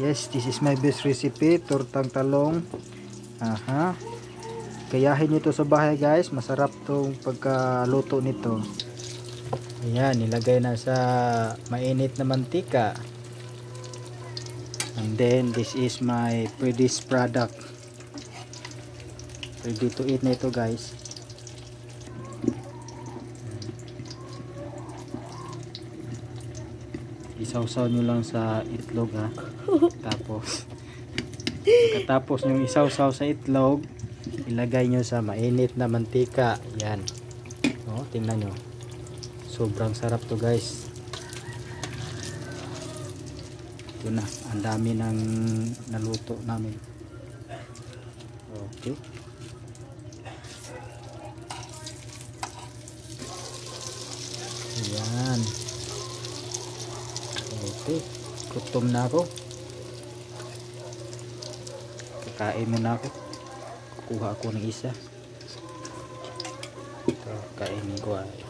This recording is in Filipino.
Yes, this is my best recipe, tortang talong. Aha. Gayahin nyo to sa bahay guys, masarap tong pagkaluto nito. Ayan, nilagay na sa mainit na mantika. And then this is my pre-dish product. Ready to eat na ito guys. Isawsaw nyo lang sa itlog ha. Tapos pagkatapos nyo isawsaw sa itlog, ilagay nyo sa mainit na mantika. Yan. O, tingnan nyo. Sobrang sarap to guys. Ito na. Ang dami ng naluto namin. Okay. Yan. Okay. Gutom na ako. Kakain muna ako. Kukuha ako ng isa. Ito, kainin ko ay